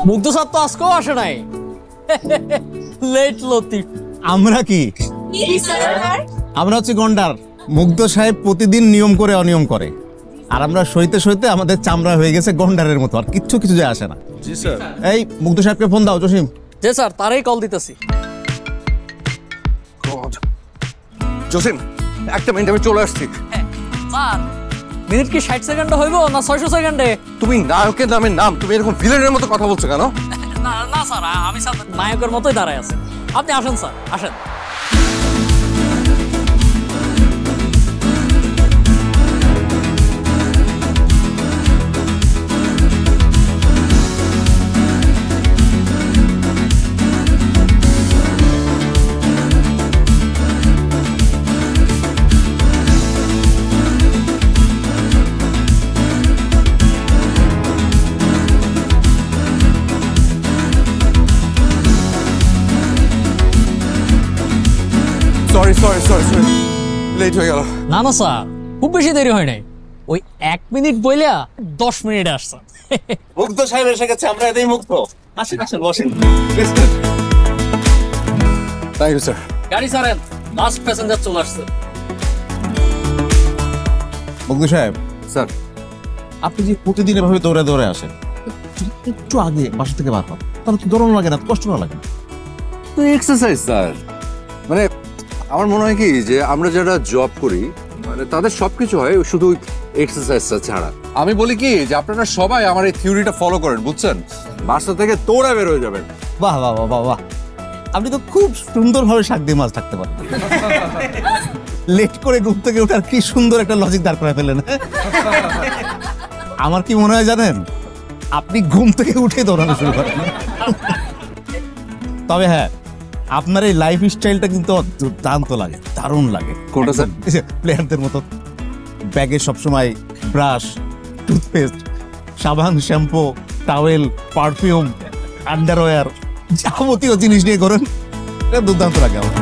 মুগ্ধ স্যার তো আজকেও আসে নাই। লেট লতিফ। আমরা কি আমরা হচ্ছে গন্ডার। মুগ্ধ সাহেব প্রতিদিন নিয়ম করে অনিয়ম করে, আর আমরা সইতে সইতে আমাদের চামড়া হয়ে গেছে গন্ডারের মতো, আর কিচ্ছু কিছু যায় আসে না। জি স্যার। এই মুগ্ধ সাহেবকে ফোন দাও। জসিম। যে স্যার, তারই কল দিতেছি। জসিম, একটা মিনিট, আমি চলে আসছি। স্যার, মিনিট কি 60 সেকেন্ডে হইব না 600 সেকেন্ডে? তুমি নায়কের নামের নাম, তুমি এরকম ভিলেনের মতো কথা বলছো কেন? না না স্যার, আমি স্যার নায়কের মতোই দাঁড়ায় আছি। আপনি আসেন স্যার, আসেন। Sorry sorry sorry sorry, late হয়ে গেল। না না স্যার, খুব বেশি দেরি হয় নাই। ওই 1 মিনিট বইলা 10 মিনিটে আসছে। মুগ্ধ সাহেব এসে গেছে, আমরা এতেই মুগ্ধ। আসেন আসেন, বসেন। Thank you sir. গাড়ি ছাড়েন, লাস্ট প্যাসেঞ্জার চলে আসছে। মুগ্ধ সাহেব, স্যার, আপনি যে প্রতিদিন এভাবে দৌড়ে দৌড়ে আসেন, একটু আগে বাসা থেকে বার হন, তাহলে তো দৌড়ানো লাগে না, কষ্ট না লাগে। Exercise sir. মানে আমার মনে হয় কি যে আমরা যারা জব করি, মানে তাদের সবকিছু হয় শুধু এক্সারসাইজটা ছাড়া। আমি বলি কি যে আপনারা সবাই আমার এই থিওরিটা ফলো করেন, বুঝছেন? বাসা থেকে দৌড়ে বের হয়ে যাবেন। বাহ বাহ বাহ বাহ বাহ, আপনি তো খুব সুন্দরভাবে শাক দিয়ে মাছ থাকতে পারেন। লেট করে ঘুম থেকে ওঠার কি সুন্দর একটা লজিক দাঁড় করে ফেলেন। আমার কি মনে হয় জানেন, আপনি ঘুম থেকে উঠে দৌড়ানো শুরু করেন। তবে হ্যাঁ, আপনার এই লাইফ স্টাইলটা কিন্তু দুর্দান্ত লাগে, দারুণ লাগে। কোনটা স্যার? প্লেয়ারদের মতো ব্যাগে সবসময় ব্রাশ, টুথপেস্ট, সাবান, শ্যাম্পু, টাওয়েল, পারফিউম, আন্ডারওয়্যার, যাবতীয় জিনিস নিয়ে করেন, এটা দুর্দান্ত লাগে আমার।